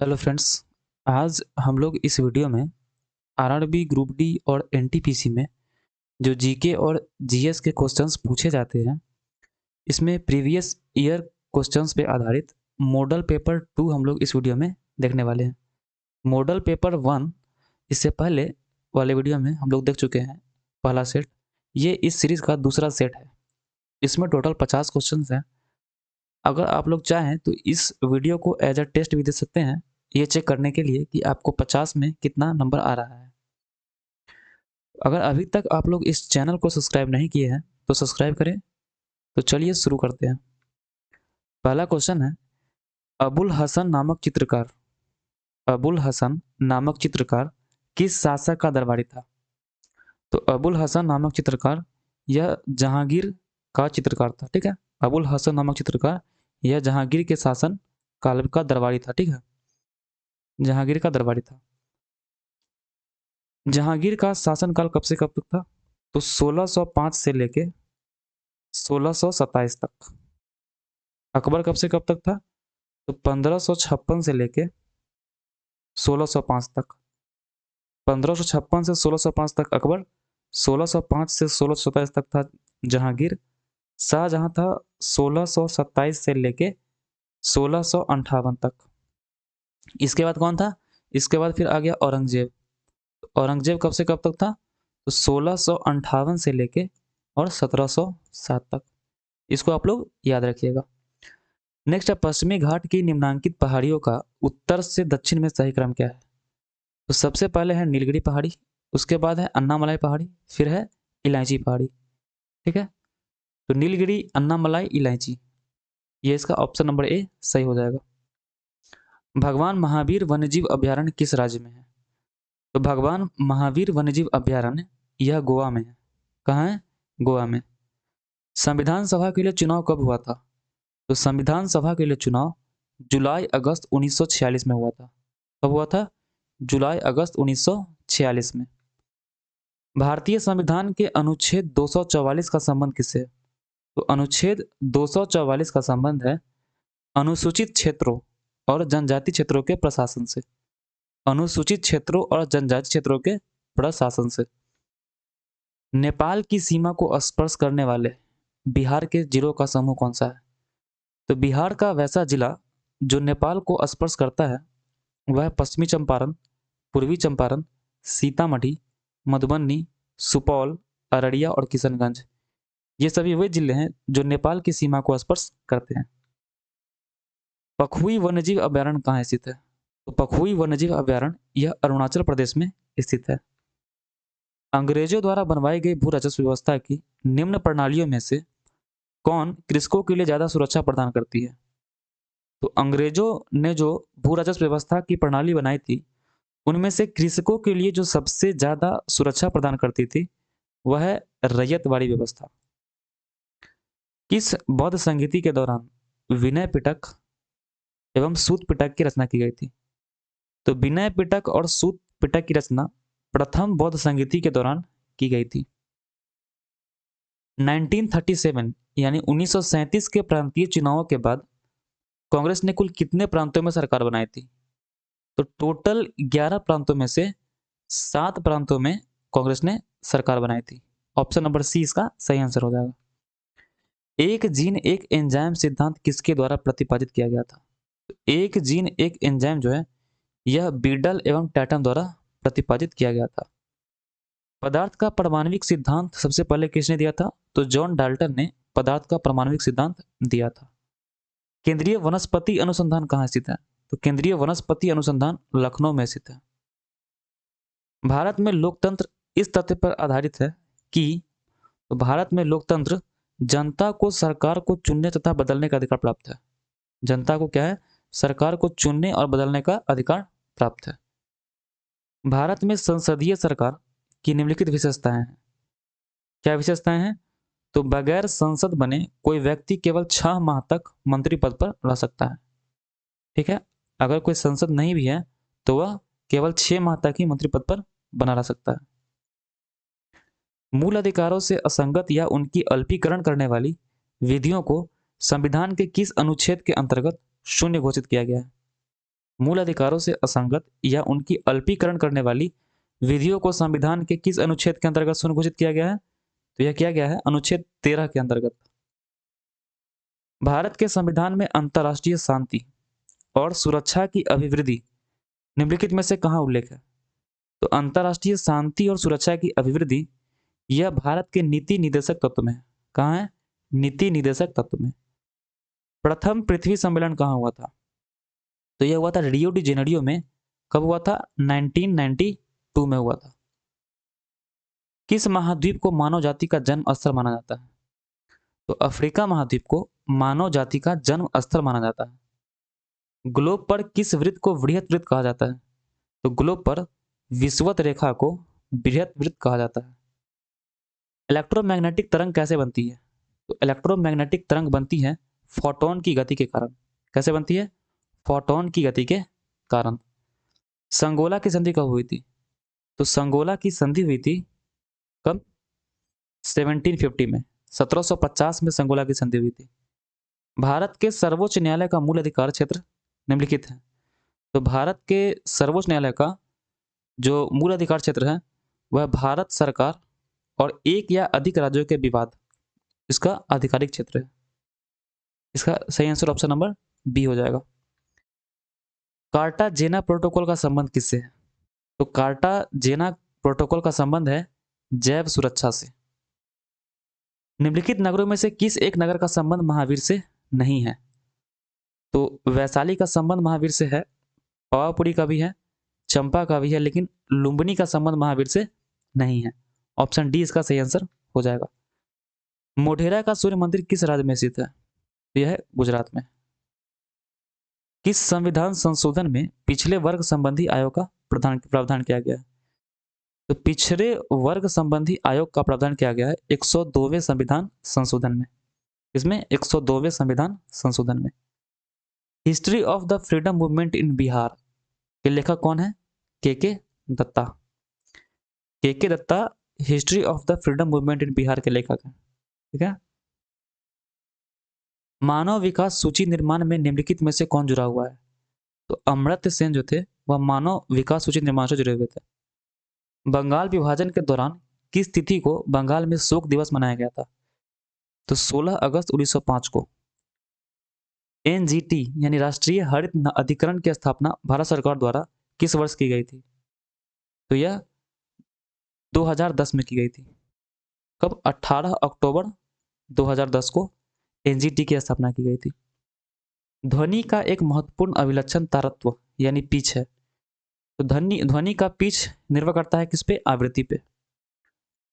Hello friends. आज हम लोग इस वीडियो में आरआरबी ग्रुप डी और एनटीपीसी में जो जीके और जीएस के क्वेश्चंस पूछे जाते हैं, इसमें प्रीवियस ईयर क्वेश्चंस पे आधारित मॉडल पेपर 2 हम लोग इस वीडियो में देखने वाले हैं। मॉडल पेपर 1 इससे पहले वाले वीडियो में हम लोग देख चुके हैं, पहला सेट। ये इस सीरीज का दूसरा सेट है। इसमें टोटल 50 क्वेश्चंस हैं। अगर आप लोग चाहें तो इस वीडियो को एज अ टेस्ट भी दे सकते हैं, ये चेक करने के लिए कि आपको 50 में कितना नंबर आ रहा है। अगर अभी तक आप लोग इस चैनल को सब्सक्राइब नहीं किए हैं तो सब्सक्राइब करें। तो चलिए शुरू करते हैं। पहला क्वेश्चन है, अबुल हसन नामक चित्रकार अबुल हसन नामक चित्रकार किस शासक का दरबारी था? तो अबुल हसन नामक चित्रकार यह जहांगीर का चित्रकार था। ठीक है, अबुल हसन नामक चित्रकार यह जहांगीर के शासन काल का दरबारी था। ठीक है, जहांगीर का दरबारी था। जहांगीर का शासनकाल कब से कब तक था? तो 1605 से लेके 1627 तक। अकबर कब से कब तक था? तो 1556 से लेके 1605 तक। 1556 से 1605 तक अकबर, 1605 से 1627 तक था जहांगीर। शाहजहां था 1627 से लेके 1658 तक। इसके बाद कौन था? इसके बाद फिर आ गया औरंगजेब। औरंगजेब कब से कब तक था? तो 1658 से लेके और 1707 तक। इसको आप लोग याद रखिएगा। नेक्स्ट है, पश्चिमी घाट की निम्नांकित पहाड़ियों का उत्तर से दक्षिण में सही क्रम क्या है? तो सबसे पहले है नीलगिरी पहाड़ी, उसके बाद है अन्नामलाई पहाड़ी, फिर है इलायची पहाड़ी। ठीक है, तो नीलगिरी, अन्नामलाई, इलायची, ये इसका ऑप्शन नंबर ए सही हो जाएगा। भगवान महावीर वन्यजीव अभयारण्य किस राज्य में है? तो भगवान महावीर वन्यजीव अभयारण्य यह गोवा में है। कहाँ है? गोवा में। संविधान सभा के लिए चुनाव कब हुआ था? तो संविधान सभा के लिए चुनाव जुलाई अगस्त 1946 में हुआ था। कब हुआ था? जुलाई अगस्त 1946 में। भारतीय संविधान के अनुच्छेद 244 का संबंध किससे है? तो अनुच्छेद 244 का संबंध है अनुसूचित क्षेत्रों और जनजाति क्षेत्रों के प्रशासन से। अनुसूचित क्षेत्रों और जनजाति क्षेत्रों के प्रशासन से। नेपाल की सीमा को स्पर्श करने वाले बिहार के जिलों का समूह कौन सा है? तो बिहार का वैसा जिला जो नेपाल को स्पर्श करता है वह पश्चिमी चंपारण, पूर्वी चंपारण, सीतामढ़ी, मधुबनी, सुपौल, अररिया और किशनगंज। ये सभी वे जिले हैं जो नेपाल की सीमा को स्पर्श करते हैं। पखुई वन्यजीव अभयारण्य कहाँ स्थित है? तो पखुई वन्यजीव अभयारण्य यह अरुणाचल प्रदेश में स्थित है। अंग्रेजों द्वारा बनवाई गई भू राजस्व व्यवस्था की निम्न प्रणालियों में से कौन कृषकों के लिए ज्यादा सुरक्षा प्रदान करती है? तो अंग्रेजों ने जो भू राजस्व व्यवस्था की प्रणाली बनाई थी, उनमें से कृषकों के लिए जो सबसे ज्यादा सुरक्षा प्रदान करती थी वह है रैयतवाड़ी व्यवस्था। किस बौद्ध संगीति के दौरान विनय पिटक एवं सूत पिटक की रचना की गई थी? तो विनय पिटक और सूत पिटक की रचना प्रथम बौद्ध संगीति के दौरान की गई थी। 1937 यानी 1937 के प्रांतीय चुनावों के बाद कांग्रेस ने कुल कितने प्रांतों में सरकार बनाई थी? तो टोटल 11 प्रांतों में से 7 प्रांतों में कांग्रेस ने सरकार बनाई थी। ऑप्शन नंबर सी इसका सही आंसर हो जाएगा। एक जीन एक एंजाइम सिद्धांत किसके द्वारा प्रतिपादित किया गया था? एक जीन एक एंजाइम जो है यह बीडल एवं टैटम द्वारा प्रतिपादित किया गया था। पदार्थ का परमाणविक सिद्धांत सबसे पहले किसने दिया था? तो जॉन डाल्टन ने पदार्थ का परमाणविक सिद्धांत दिया था। केंद्रीय वनस्पति अनुसंधान कहाँ स्थित है? तो केंद्रीय वनस्पति अनुसंधान लखनऊ में स्थित है। भारत में लोकतंत्र इस तथ्य पर आधारित है कि भारत में लोकतंत्र जनता को सरकार को चुनने तथा बदलने का अधिकार प्राप्त है। जनता को क्या है? सरकार को चुनने और बदलने का अधिकार प्राप्त है। भारत में संसदीय सरकार की निम्नलिखित विशेषताएं हैं। क्या विशेषताएं हैं? तो बगैर संसद बने कोई व्यक्ति केवल 6 माह तक मंत्री पद पर रह सकता है। ठीक है, अगर कोई संसद नहीं भी है तो वह केवल 6 माह तक ही मंत्री पद पर बना रह सकता है। मूल अधिकारों से असंगत या उनकी अल्पीकरण करने वाली विधियों को संविधान के किस अनुच्छेद के अंतर्गत शून्य घोषित किया गया है? मूल अधिकारों से असंगत या उनकी अल्पीकरण करने वाली विधियों को संविधान के किस अनुच्छेद के अंतर्गत सुनिश्चित किया गया है? तो यह किया गया है अनुच्छेद 13 के अंतर्गत। भारत के संविधान में अंतर्राष्ट्रीय शांति और सुरक्षा की अभिवृद्धि निम्नलिखित में से कहाँ उल्लेख है? तो अंतर्राष्ट्रीय शांति और सुरक्षा की अभिवृद्धि यह भारत के नीति निर्देशक तत्व में है। कहाँ है? नीति निर्देशक तत्व में। प्रथम पृथ्वी सम्मेलन कहाँ हुआ था? तो यह हुआ था रियो डी जेनेरियो में। कब हुआ था? 1992 में हुआ था। किस महाद्वीप को मानव जाति का जन्म स्थल माना जाता है? तो अफ्रीका महाद्वीप को मानव जाति का जन्म स्थल माना जाता है। ग्लोब पर किस वृत्त को वृहत वृत्त कहा जाता है? तो ग्लोब पर विषुवत रेखा को बृहत वृत्त कहा जाता है। इलेक्ट्रोमैग्नेटिक तरंग कैसे बनती है? तो इलेक्ट्रोमैग्नेटिक तरंग बनती है फोटोन की गति के कारण। कैसे बनती है? फोटोन की गति के कारण। संगोला की संधि कब हुई थी? तो संगोला की संधि हुई थी कब? 1750 में। 1750 में संगोला की संधि हुई थी। भारत के सर्वोच्च न्यायालय का मूल अधिकार क्षेत्र निम्नलिखित है। तो भारत के सर्वोच्च न्यायालय का जो मूल अधिकार क्षेत्र है वह भारत सरकार और एक या अधिक राज्यों के विवाद, इसका आधिकारिक क्षेत्र है। इसका सही आंसर ऑप्शन नंबर बी हो जाएगा। कार्टाजेना प्रोटोकॉल का संबंध किससे है? तो कार्टाजेना प्रोटोकॉल का संबंध है जैव सुरक्षा से। निम्नलिखित नगरों में से किस एक नगर का संबंध महावीर से नहीं है? तो वैशाली का संबंध महावीर से है, पावापुरी का भी है, चंपा का भी है, लेकिन लुम्बिनी का संबंध महावीर से नहीं है। ऑप्शन डी इसका सही आंसर हो जाएगा। मोढेरा का सूर्य मंदिर किस राज्य में स्थित है? यह है गुजरात में। किस संविधान संशोधन में पिछले वर्ग संबंधी आयोग का प्रावधान किया गया है? तो पिछड़े वर्ग संबंधी आयोग का प्रावधान किया गया है 102वें संविधान संशोधन में। इसमें 102वें संविधान संशोधन में। History of the freedom movement in Bihar के लेखक कौन है? K Datta. K Datta history of the freedom movement in Bihar के लेखक हैं। ठीक है। मानव विकास सूची निर्माण में निम्नलिखित में से कौन जुड़ा हुआ है? तो अमर्त्य सेन जो थे वह मानव विकास सूची निर्माण से जुड़े हुए थे। बंगाल विभाजन के दौरान किस तिथि को बंगाल में शोक दिवस मनाया गया था? तो 16 अगस्त 1905 को। एनजीटी यानी राष्ट्रीय हरित अधिकरण की स्थापना भारत सरकार द्वारा किस वर्ष की गई थी? तो यह 2010 में की गई थी। कब? 18 अक्टूबर 2010 को एनजीटी की स्थापना की गई थी। ध्वनि का एक महत्वपूर्ण अभिलक्षण तारत्व यानी पिच है। तो ध्वनि का पिच निर्भर करता है किस पे? आवृत्ति पे।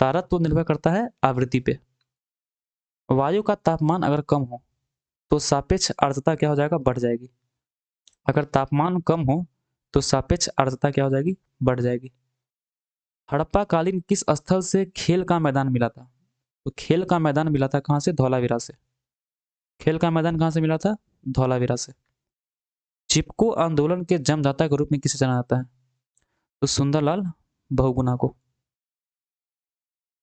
तारत्व निर्भर करता है आवृत्ति पे। वायु का तापमान अगर कम हो तो सापेक्ष आर्द्रता क्या हो जाएगा? बढ़ जाएगी। अगर तापमान कम हो तो सापेक्ष आर्द्रता क्या हो जाएगी? बढ़ जाएगी। हड़प्पाकालीन किस स्थल से खेल का मैदान मिला था? तो खेल का मैदान मिला था कहाँ से? धौलावीरा से। खेल का मैदान कहाँ से मिला था? धौलावीरा से। चिपको आंदोलन के जन्मदाता के रूप में किसे जाना जाता है? तो सुंदरलाल बहुगुणा को।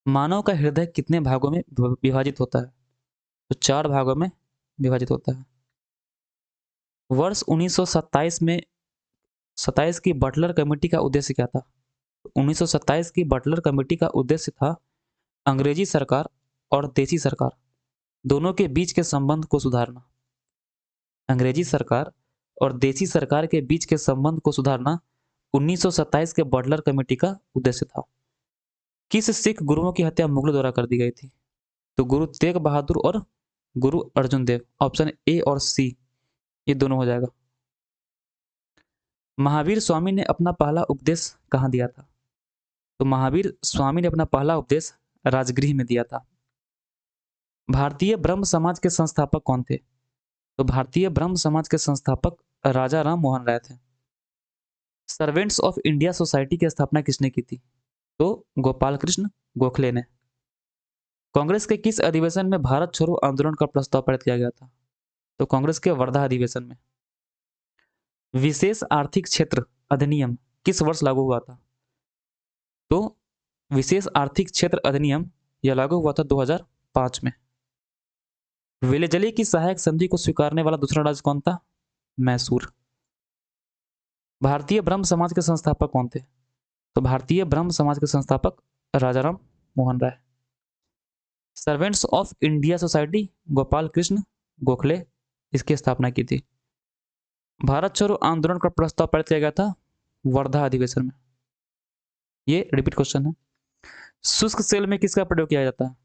मानव का हृदय कितने भागों में विभाजित होता है? तो 4 भागों में विभाजित होता है। वर्ष 1927 में 27 की बटलर कमेटी का उद्देश्य क्या था? 1927 की बटलर कमेटी का उद्देश्य था अंग्रेजी सरकार और देसी सरकार दोनों के बीच के संबंध को सुधारना। अंग्रेजी सरकार और देसी सरकार के बीच के संबंध को सुधारना 1927 के बटलर कमेटी का उद्देश्य था। किस सिख गुरुओं की हत्या मुगलों द्वारा कर दी गई थी? तो गुरु तेग बहादुर और गुरु अर्जुन देव। ऑप्शन ए और सी ये दोनों हो जाएगा। महावीर स्वामी ने अपना पहला उपदेश कहाँ दिया था? तो महावीर स्वामी ने अपना पहला उपदेश राजगृह में दिया था। भारतीय ब्रह्म समाज के संस्थापक कौन थे? तो भारतीय ब्रह्म समाज के संस्थापक राजा राम मोहन राय थे। सर्वेंट्स ऑफ इंडिया सोसाइटी की स्थापना किसने की थी? तो गोपाल कृष्ण गोखले ने। कांग्रेस के किस अधिवेशन में भारत छोड़ो आंदोलन का प्रस्ताव पारित किया गया था? तो कांग्रेस के वर्धा अधिवेशन में। विशेष आर्थिक क्षेत्र अधिनियम किस वर्ष लागू हुआ था? तो विशेष आर्थिक क्षेत्र अधिनियम यह लागू हुआ था 2005 में। वेलेजली की सहायक संधि को स्वीकारने वाला दूसरा राज्य कौन था? मैसूर। भारतीय ब्रह्म समाज के संस्थापक कौन थे? तो भारतीय ब्रह्म समाज के संस्थापक Rajaram Mohan Roy. Servants of India society Gopal Krishna Gokhale इसकी स्थापना की थी। भारत छोड़ो आंदोलन का प्रस्ताव पारित किया गया था वर्धा अधिवेशन में। ये रिपीट क्वेश्चन है। शुष्क सेल में किसका प्रयोग किया जाता है?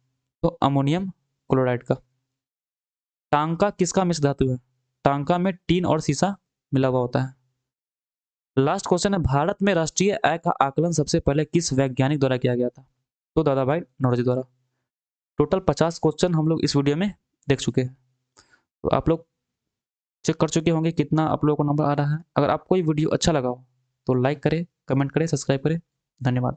तो अमोनियम क्लोराइड का। टांका किसका मिश्र धातु है? टांका में टीन और सीसा मिला हुआ होता है। लास्ट क्वेश्चन है, भारत में राष्ट्रीय आय का आकलन सबसे पहले किस वैज्ञानिक द्वारा किया गया था? तो दादा भाई नौरोजी द्वारा। टोटल 50 क्वेश्चन हम लोग इस वीडियो में देख चुके हैं, तो आप लोग चेक कर चुके होंगे कितना आप लोगों को नंबर आ रहा है। अगर आपको ये वीडियो अच्छा लगा हो तो लाइक करें, कमेंट करें, सब्सक्राइब करें। धन्यवाद।